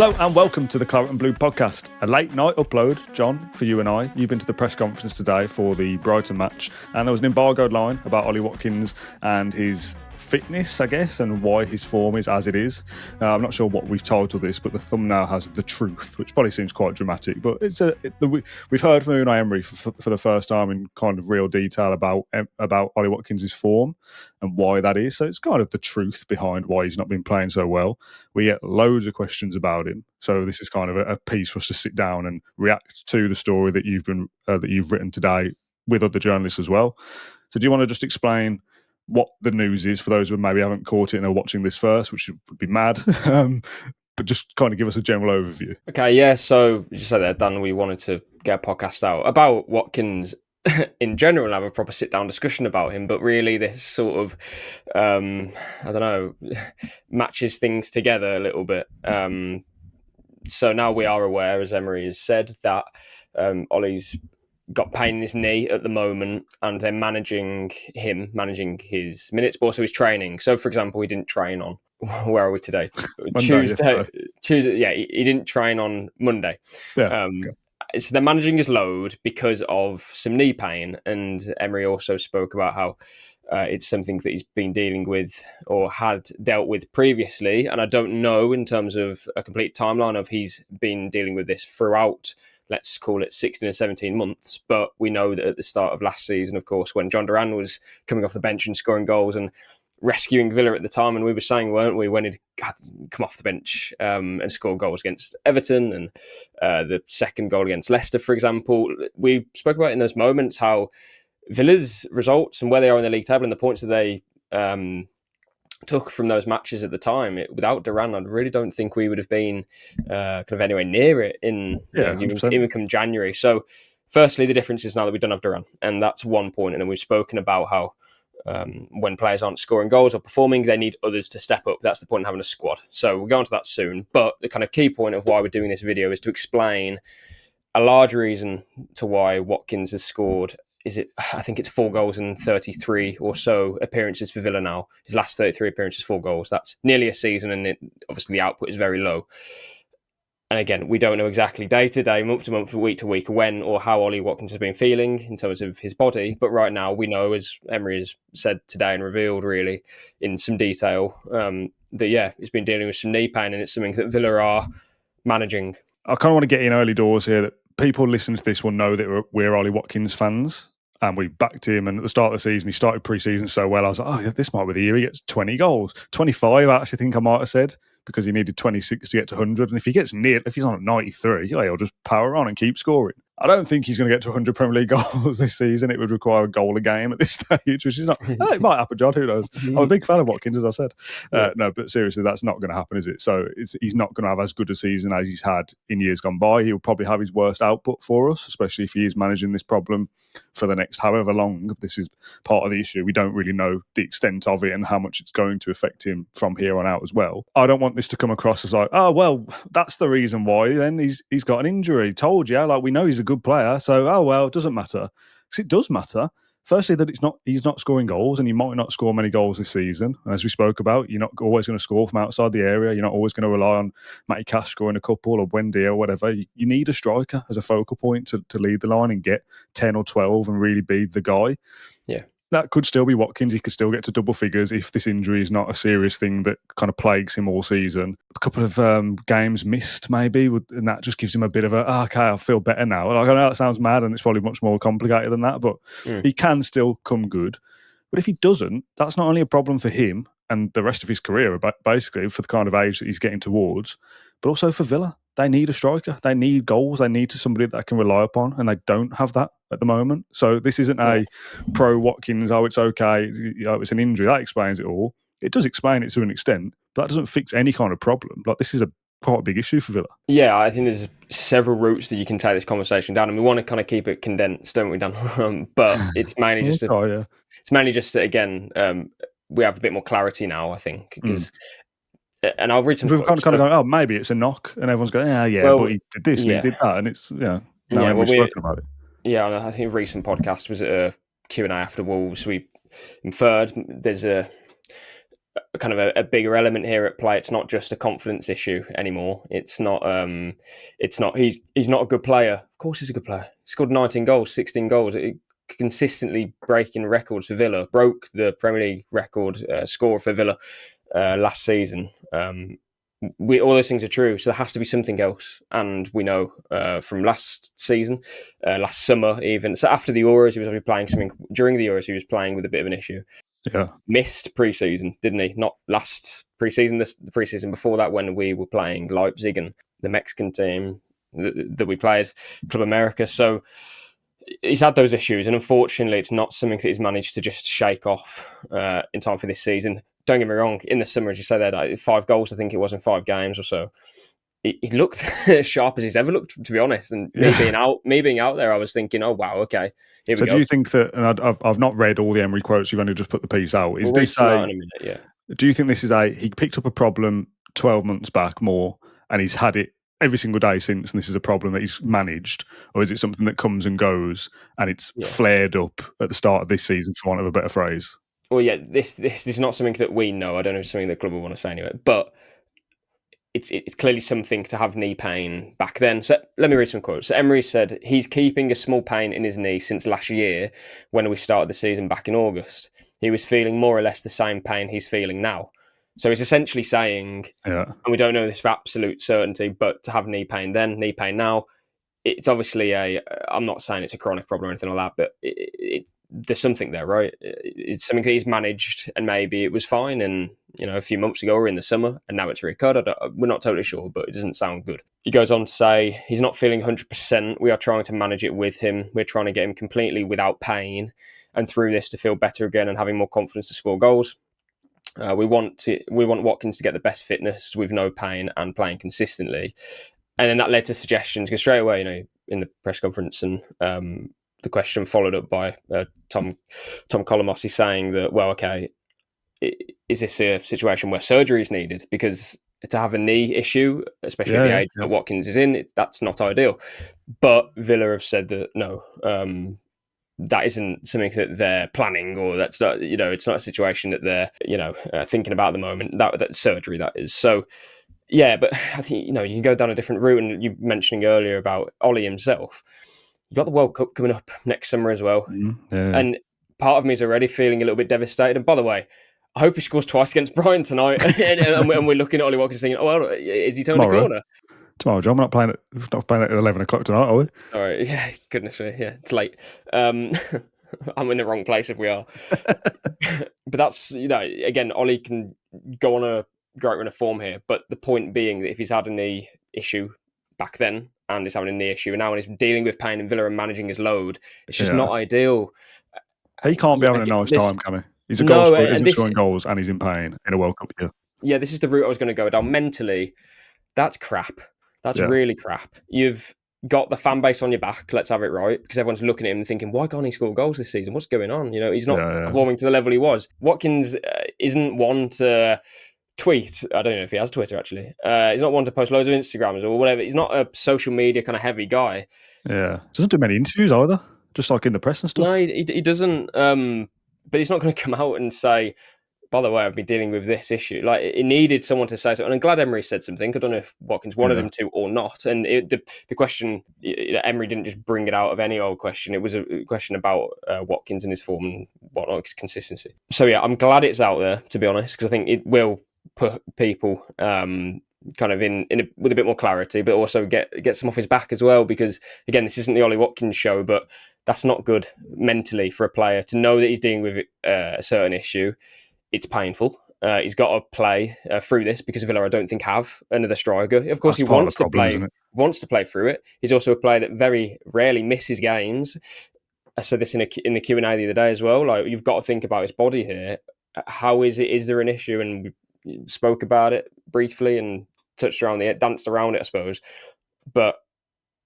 Hello and welcome to the Claret and Blue podcast, a late night upload, John, for you and I. You've been to the press conference today for the Brighton match, and there was an embargoed line about Ollie Watkins and his fitness, I guess, and why his form is as it is. I'm not sure what we've titled this, but the thumbnail has the truth, which probably seems quite dramatic. But we've heard from Unai Emery for the first time in kind of real detail about Ollie Watkins' form and why that is. So it's kind of the truth behind why he's not been playing so well. We get loads of questions about him. So this is kind of a piece for us to sit down and react to the story that you've written today with other journalists as well. So do you want to just explain what the news is for those who maybe haven't caught it and are watching this first, which would be mad, but just kind of give us a general overview. Okay, yeah, so just like that, Dan, we wanted to get a podcast out about Watkins in general and have a proper sit-down discussion about him, but really this sort of, matches things together a little bit. So now we are aware, as Emery has said, that Ollie's got pain in his knee at the moment, and they're managing his minutes, but also his training. So, for example, he didn't train on, where are we today? Tuesday. Yeah, he didn't train on Monday. Yeah. So they're managing his load because of some knee pain, and Emery also spoke about how it's something that he's been dealing with or had dealt with previously. And I don't know in terms of a complete timeline of he's been dealing with this throughout, let's call it 16 or 17 months. But we know that at the start of last season, of course, when John Duran was coming off the bench and scoring goals and rescuing Villa at the time, and we were saying, weren't we, when he'd come off the bench and score goals against Everton and the second goal against Leicester, for example. We spoke about in those moments how Villa's results and where they are in the league table and the points that they took from those matches at the time, without Duran, I really don't think we would have been kind of anywhere near it even come January. So firstly, the difference is now that we don't have Duran, and that's one point. And then we've spoken about how when players aren't scoring goals or performing, they need others to step up. That's the point of having a squad. So we'll go on to that soon. But the kind of key point of why we're doing this video is to explain a large reason to why Watkins has scored. I think it's 4 goals in 33 or so appearances for Villa now. His last 33 appearances, 4 goals. That's nearly a season, and obviously the output is very low. And again, we don't know exactly day to day, month to month, week to week, when or how Ollie Watkins has been feeling in terms of his body. But right now, we know, as Emery has said today and revealed really in some detail, that, he's been dealing with some knee pain, and it's something that Villa are managing. I kind of want to get in early doors here that people listening to this will know that we're Ollie Watkins fans. And we backed him, and at the start of the season, he started pre-season so well. I was like, oh, yeah, this might be the year he gets 20 goals. 25, I actually think I might have said, because he needed 26 to get to 100. And if he's on at 93, he'll just power on and keep scoring. I don't think he's going to get to 100 Premier League goals this season. It would require a goal a game at this stage, which is not... it might happen, John. Who knows? I'm a big fan of Watkins, as I said. No, but seriously, that's not going to happen, is it? So he's not going to have as good a season as he's had in years gone by. He'll probably have his worst output for us, especially if he is managing this problem for the next however long. This is part of the issue. We don't really know the extent of it and how much it's going to affect him from here on out as well. I don't want this to come across as like, oh, well, that's the reason why then he's got an injury. Told you, like, we know he's a good player, so oh well, it doesn't matter. Because it does matter. Firstly, that he's not scoring goals, and he might not score many goals this season. And as we spoke about, you're not always going to score from outside the area. You're not always going to rely on Matty Cash scoring a couple or Wendy or whatever. You need a striker as a focal point to lead the line and get 10 or 12 and really be the guy. Yeah. That could still be Watkins. He could still get to double figures if this injury is not a serious thing that kind of plagues him all season. A couple of games missed, maybe, and that just gives him a bit of okay, I feel better now. Like, I know that sounds mad, and it's probably much more complicated than that, but he can still come good. But if he doesn't, that's not only a problem for him and the rest of his career, basically, for the kind of age that he's getting towards, but also for Villa. They need a striker. They need goals. They need somebody that they can rely upon, and they don't have that at the moment. So this isn't a pro Watkins, it's okay, it's an injury. That explains it all. It does explain it to an extent, but that doesn't fix any kind of problem. Like, this is quite a big issue for Villa. Yeah, I think there's several routes that you can take this conversation down, and we want to kind of keep it condensed, don't we, Dan? But it's mainly just it's mainly just that, again, we have a bit more clarity now, I think, because. And I'll read some. We've kind of gone, oh, maybe it's a knock, and everyone's going, but he did this and he did that, and it's now we've spoken about it. Yeah, I think a recent podcast was at a Q&A after Wolves. We inferred there's kind of a bigger element here at play. It's not just a confidence issue anymore. It's not. It's not. He's not a good player. Of course, he's a good player. He scored 19 goals, 16 goals. Consistently breaking records for Villa. Broke the Premier League record score for Villa last season. All those things are true. So there has to be something else, and we know from last season, last summer even. So after the Euros, he was already playing something. During the Euros, he was playing with a bit of an issue. Yeah. Missed pre-season, didn't he? Not last pre-season, the pre-season before that, when we were playing Leipzig and the Mexican team that we played, Club America. So he's had those issues, and unfortunately, it's not something that he's managed to just shake off in time for this season. Don't get me wrong. In the summer, as you say there, 5 goals, I think it was in 5 games or so. He looked as sharp as he's ever looked, to be honest. And me being out there, I was thinking, oh wow, okay, here we go. So do you think that? And I've not read all the Emery quotes. You've only just put the piece out. Is this in a minute? Yeah. Do you think this is he picked up a problem 12 months back more, and he's had it every single day since, and this is a problem that he's managed, or is it something that comes and goes and it's flared up at the start of this season, for want of a better phrase? Well, yeah, this is not something that we know. I don't know if it's something the club will want to say anyway, but it's clearly something to have knee pain back then. So let me read some quotes. So Emery said he's keeping a small pain in his knee since last year when we started the season back in August. He was feeling more or less the same pain he's feeling now. So he's essentially saying, and we don't know this for absolute certainty, but to have knee pain then, knee pain now, it's obviously I'm not saying it's a chronic problem or anything like that, but there's something there, right? It's something that he's managed, and maybe it was fine, and a few months ago or in the summer, and now it's recurred. We're not totally sure, but it doesn't sound good. He goes on to say he's not feeling 100%. We are trying to manage it with him. We're trying to get him completely without pain, and through this to feel better again and having more confidence to score goals. We want Watkins to get the best fitness with no pain and playing consistently. And then that led to suggestions, because straight away, in the press conference, and the question followed up by Tom Colomossi saying that, well, okay, is this a situation where surgery is needed? Because to have a knee issue, especially at the age that Watkins is in, that's not ideal. But Villa have said that no, that isn't something that they're planning, or that's not, it's not a situation that they're thinking about at the moment. That surgery, that is. So yeah, but I think you can go down a different route. And you mentioning earlier about Ollie himself. You got the World Cup coming up next summer as well, and part of me is already feeling a little bit devastated. And by the way, I hope he scores twice against Brighton tonight. and we're looking at Ollie Watkins thinking, oh well, is he turning the corner? Tomorrow, John. We're not playing at 11 o'clock tonight, are we? All right, yeah, goodness me, yeah, it's late. I'm in the wrong place if we are. But that's again, Ollie can go on a great run of form here. But the point being that if he's had a knee issue back then, and he's having a knee issue now, and he's dealing with pain in Villa and managing his load, it's just not ideal. He can't be having a nice time, can he? He's a goal scorer, isn't scoring goals, and he's in pain in a World Cup year. Yeah, this is the route I was going to go down. Mentally, that's crap. That's really crap. You've got the fan base on your back, let's have it right, because everyone's looking at him and thinking, why can't he score goals this season? What's going on? He's not performing to the level he was. Watkins isn't one to tweet. I don't know if he has Twitter, actually. He's not one to post loads of Instagrams or whatever. He's not a social media kind of heavy guy. Yeah. Doesn't do many interviews either, just like in the press and stuff. No, he doesn't. But he's not going to come out and say, by the way, I've been dealing with this issue. Like, it needed someone to say something. And I'm glad Emery said something. I don't know if Watkins wanted him to or not. And the question, Emery didn't just bring it out of any old question. It was a question about Watkins and his form and whatnot, his consistency. So yeah, I'm glad it's out there, to be honest, because I think it will put people kind of with a bit more clarity, but also get some off his back as well. Because again, this isn't the Ollie Watkins show, but that's not good mentally for a player to know that he's dealing with a certain issue. It's painful. He's got to play through this because Villa, I don't think, have another striker. Of course, he wants to play. Wants to play through it. He's also a player that very rarely misses games. I said this in the Q&A the other day as well. Like, you've got to think about his body here. How is it? Is there an issue? And we spoke about it briefly and touched around it, danced around it, I suppose. But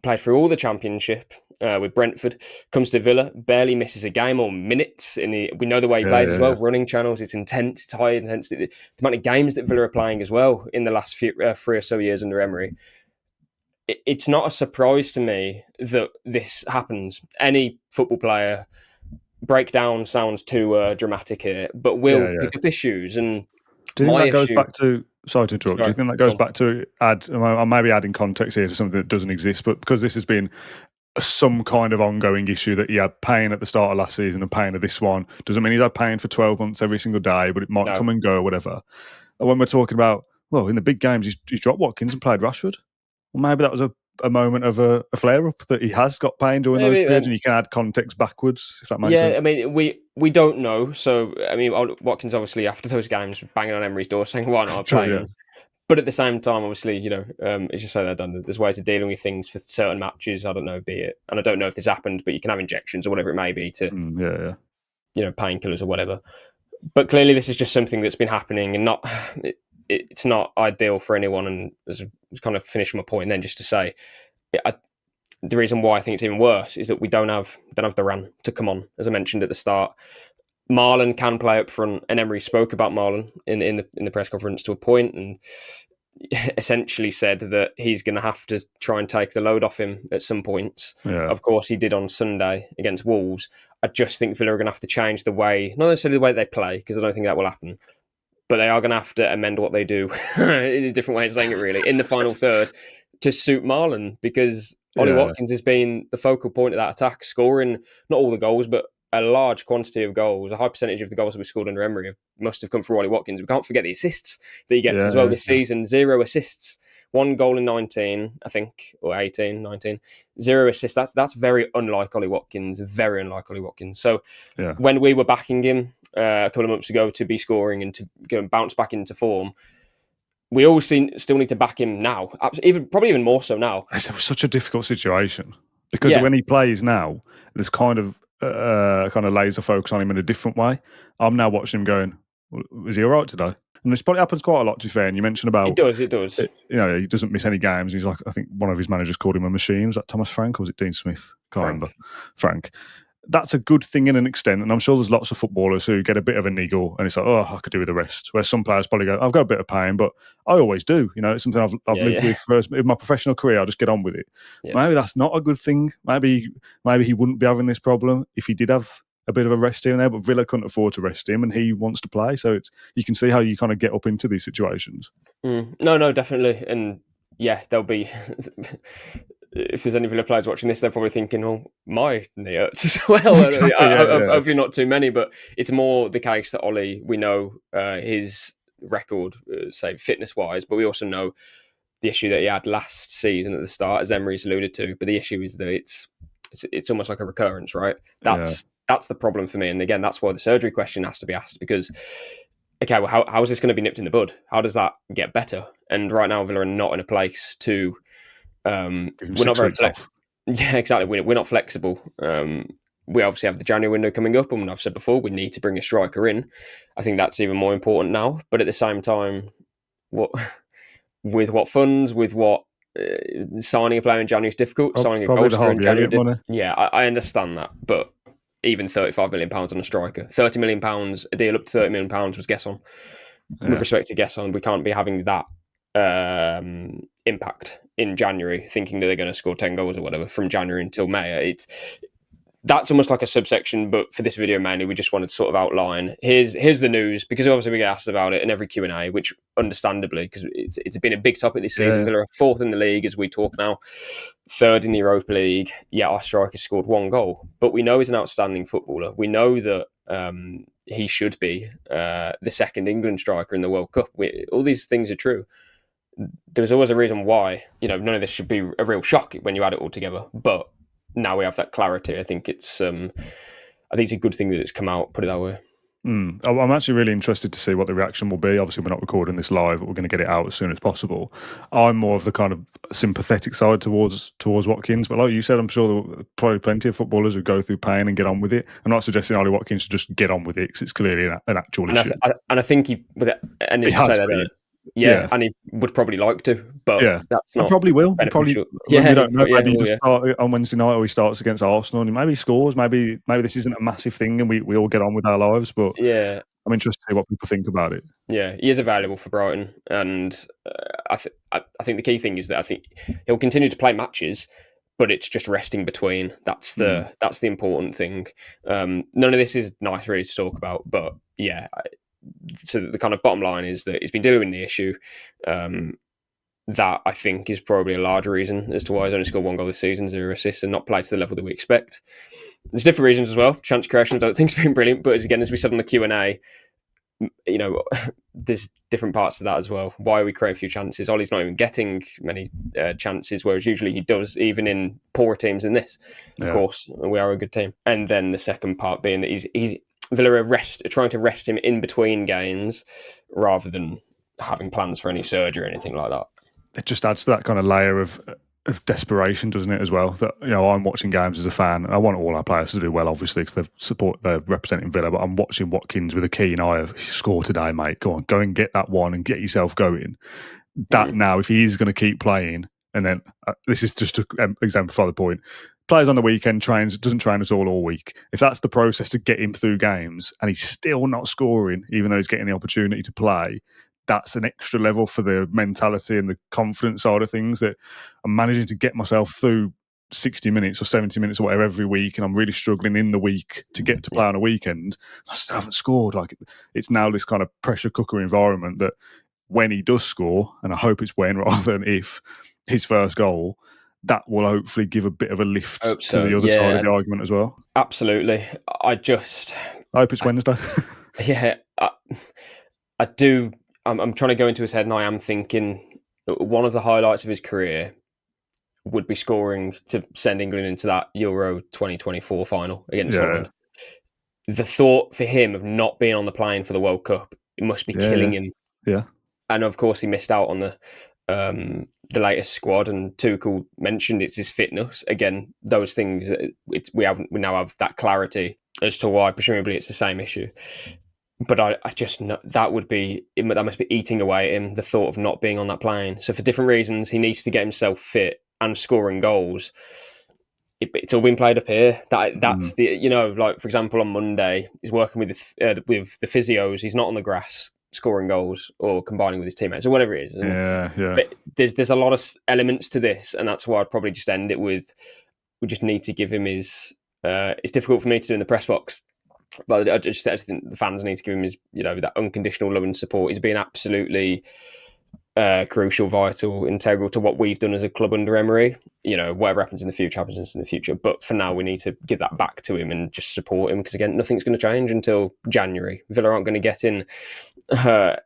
played through all the Championship with Brentford, comes to Villa, barely misses a game or minutes. We know the way he plays as well, running channels, it's intense, it's high intensity. The amount of games that Villa are playing as well in the last 3 or so years under Emery. It's not a surprise to me that this happens. Any football player, breakdown sounds too dramatic here, but will pick up issues. And Do you think My that goes issue. back to? Sorry to interrupt. Do you Sorry, think that go goes on. back to I'm maybe adding context here to something that doesn't exist, but because this has been some kind of ongoing issue that he had pain at the start of last season and pain of this one, doesn't mean he's had pain for 12 months every single day, but it might No. come and go or whatever. And when we're talking about, well, in the big games, he's dropped Watkins and played Rashford. Well, maybe that was a moment of a flare up that he has got pain during those Maybe, periods, and you can add context backwards if that makes yeah, sense. I mean, we don't know. So, I mean, Watkins obviously after those games was banging on Emery's door saying, "Why not I True, play yeah. him?" But at the same time, obviously, as you say, there's ways of dealing with things for certain matches. I don't know, be it, and I don't know if this happened, but you can have injections or whatever it may be to, Yeah. painkillers or whatever. But clearly, this is just something that's been happening, and it's not ideal for anyone. And as kind of finish my point, then just to say, the reason why I think it's even worse is that we don't have Duran to come on, as I mentioned at the start. Marlon can play up front, and Emery spoke about Marlon in the press conference to a point, and essentially said that he's going to have to try and take the load off him at some points. Yeah. Of course, he did on Sunday against Wolves. I just think Villa are going to have to change the way, not necessarily the way they play, because I don't think that will happen, but they are going to have to amend what they do. It's a different way of saying it, really, in the final third to suit Marlon, because Ollie Yeah. Watkins has been the focal point of that attack, scoring not all the goals, but a large quantity of goals. A high percentage of the goals that we scored under Emery must have come from Ollie Watkins. We can't forget the assists that he gets as well this season. 0 assists, 1 goal in 19, I think, or 18, 19. 0 assists. That's very unlike Ollie Watkins, very unlike Ollie Watkins. So when we were backing him a couple of months ago to be scoring and to go and bounce back into form, we all still need to back him now, probably even more so now. It's such a difficult situation because when he plays now, there's kind of laser focus on him in a different way. I'm now watching him going, "Was he all right today?" And this probably happens quite a lot. To be fair, and you mentioned about it does. He doesn't miss any games. He's like, I think one of his managers called him a machine. Was that Thomas Frank or was it Dean Smith? Can't remember. Frank. That's a good thing in an extent, and I'm sure there's lots of footballers who get a bit of a niggle, and it's like, oh, I could do with the rest. Where some players probably go, I've got a bit of pain, but I always do. It's something I've lived with first in my professional career. I'll just get on with it. Yeah. Maybe that's not a good thing. Maybe he wouldn't be having this problem if he did have a bit of a rest here and there. But Villa couldn't afford to rest him, and he wants to play. So you can see how you kind of get up into these situations. No, definitely, and yeah, there'll be. If there's any Villa players watching this, they're probably thinking, "Oh, my knee hurts as well." Exactly, hopefully not too many, but it's more the case that Ollie, we know his record, say fitness-wise, but we also know the issue that he had last season at the start, as Emery's alluded to. But the issue is that it's almost like a recurrence, right? That's the problem for me, and again, that's why the surgery question has to be asked, because okay, well, how is this going to be nipped in the bud? How does that get better? And right now, Villa are not in a place to. We're not very flexible. Yeah, exactly. We're not flexible. We obviously have the January window coming up, and I've said before, we need to bring a striker in. I think that's even more important now. But at the same time, with what funds, with what signing a player in January is difficult. Signing a goalscorer in January, money. Yeah, I understand that. But even £35 million on a striker, £30 million, a deal up to £30 million was Gesson. With respect to Gesson, we can't be having that impact in January, thinking that they're going to score 10 goals or whatever from January until May. That's almost like a subsection, but for this video mainly, we just wanted to sort of outline here's the news, because obviously we get asked about it in every Q&A, which understandably, because it's been a big topic this season. Villa are 4th in the league as we talk now, 3rd in the Europa League. Yeah, our striker scored 1 goal, but we know he's an outstanding footballer. We know that he should be the 2nd England striker in the World Cup. All these things are true. There's always a reason why, none of this should be a real shock when you add it all together, but now we have that clarity. I think it's a good thing that it's come out, put it that way. I'm actually really interested to see what the reaction will be. Obviously, we're not recording this live, but we're going to get it out as soon as possible. I'm more of the kind of sympathetic side towards Watkins, but like you said, I'm sure there are probably plenty of footballers who go through pain and get on with it. I'm not suggesting Ollie Watkins should just get on with it, because it's clearly an actual issue. I think he has to. Yeah, and he would probably like to, but that's not. Probably will. Probably, we don't know. Maybe he just start on Wednesday night, or he starts against Arsenal, and maybe he scores. Maybe this isn't a massive thing, and we all get on with our lives. But I'm interested to see what people think about it. Yeah, he is available for Brighton, and I think the key thing is that I think he'll continue to play matches, but it's just resting between. That's the important thing. None of this is nice really to talk about, but yeah. so the kind of bottom line is that he's been dealing with the issue. That I think is probably a large reason as to why he's only scored 1 goal this season, 0 assists, and not played to the level that we expect. There's different reasons as well. Chance creation, I don't think it's been brilliant, but as we said on the Q&A, there's different parts to that as well. Why are we creating a few chances? Ollie's not even getting many chances, whereas usually he does, even in poorer teams than this. Of course, we are a good team. And then the second part being that he's Villa are trying to rest him in between games rather than having plans for any surgery or anything like that. It just adds to that kind of layer of desperation, doesn't it, as well? That, I'm watching games as a fan, and I want all our players to do well, obviously, because they're representing Villa, but I'm watching Watkins with a keen eye of, score today, mate. Go and get that one and get yourself going. That now, if he is going to keep playing, and then this is just to exemplify the point, plays on the weekend, doesn't train at all week. If that's the process to get him through games, and he's still not scoring, even though he's getting the opportunity to play, that's an extra level for the mentality and the confidence side of things, that I'm managing to get myself through 60 minutes or 70 minutes or whatever every week, and I'm really struggling in the week to get to play on a weekend. I still haven't scored. Like, it's now this kind of pressure cooker environment that when he does score, and I hope it's when rather than if, his first goal, that will hopefully give a bit of a lift to the other side of the argument as well. Absolutely. I hope it's Wednesday. Yeah, I do. I'm trying to go into his head, and I am thinking one of the highlights of his career would be scoring to send England into that Euro 2024 final against Holland. The thought for him of not being on the plane for the World Cup, it must be killing him. Yeah. And of course, he missed out on the latest squad, and Tuchel mentioned it's his fitness. Again, those things, we now have that clarity as to why. Presumably, it's the same issue. But I just know that must be eating away at him, the thought of not being on that plane. So for different reasons, he needs to get himself fit and scoring goals. It's all been played up here. That's like, for example, on Monday, he's working with the physios. He's not on the grass scoring goals or combining with his teammates or whatever it is. But there's a lot of elements to this, and that's why I'd probably just end it with, we just need to give him his. It's difficult for me to do in the press box. But I just think the fans need to give him his, that unconditional love and support. He's been absolutely crucial, vital, integral to what we've done as a club under Emery. Whatever happens in the future happens in the future. But for now, we need to give that back to him and just support him, because again, nothing's going to change until January. Villa aren't going to get in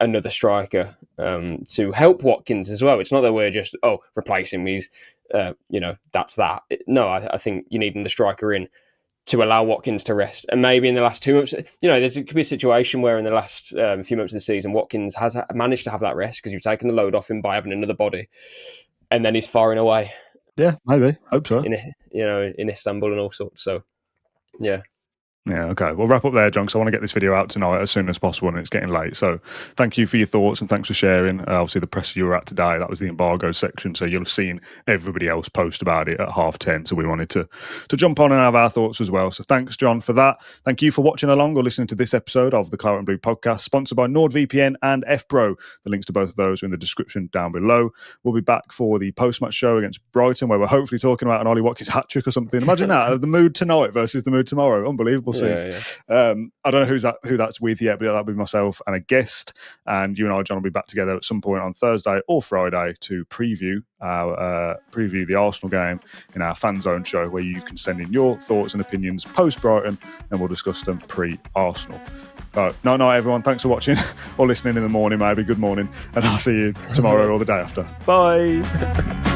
another striker to help Watkins as well. It's not that we're just replace him. He's that's that. No, I think you need the striker in to allow Watkins to rest. And maybe in the last 2 months, there could be a situation where in the last few months of the season, Watkins has managed to have that rest because you've taken the load off him by having another body, and then he's firing away. Yeah, maybe. Hope so. In Istanbul and all sorts. So, yeah. Yeah, okay. We'll wrap up there, John, because I want to get this video out tonight as soon as possible, and it's getting late. So thank you for your thoughts, and thanks for sharing. Obviously, the press you were at today, that was the embargo section, so you'll have seen everybody else post about it at 10:30. So we wanted to jump on and have our thoughts as well. So thanks, John, for that. Thank you for watching along or listening to this episode of the Claret and Blue podcast, sponsored by NordVPN and FPro. The links to both of those are in the description down below. We'll be back for the post-match show against Brighton, where we're hopefully talking about an Ollie Watkins hat-trick or something. Imagine that, the mood tonight versus the mood tomorrow. Unbelievable scenes. Yeah. I don't know who that's with yet, but that'll be myself and a guest. And you and I, John, will be back together at some point on Thursday or Friday to preview the Arsenal game in our fan zone show, where you can send in your thoughts and opinions post Brighton, and we'll discuss them pre-Arsenal. Night, everyone. Thanks for watching or listening in the morning, maybe. Good morning, and I'll see you tomorrow or the day after. Bye.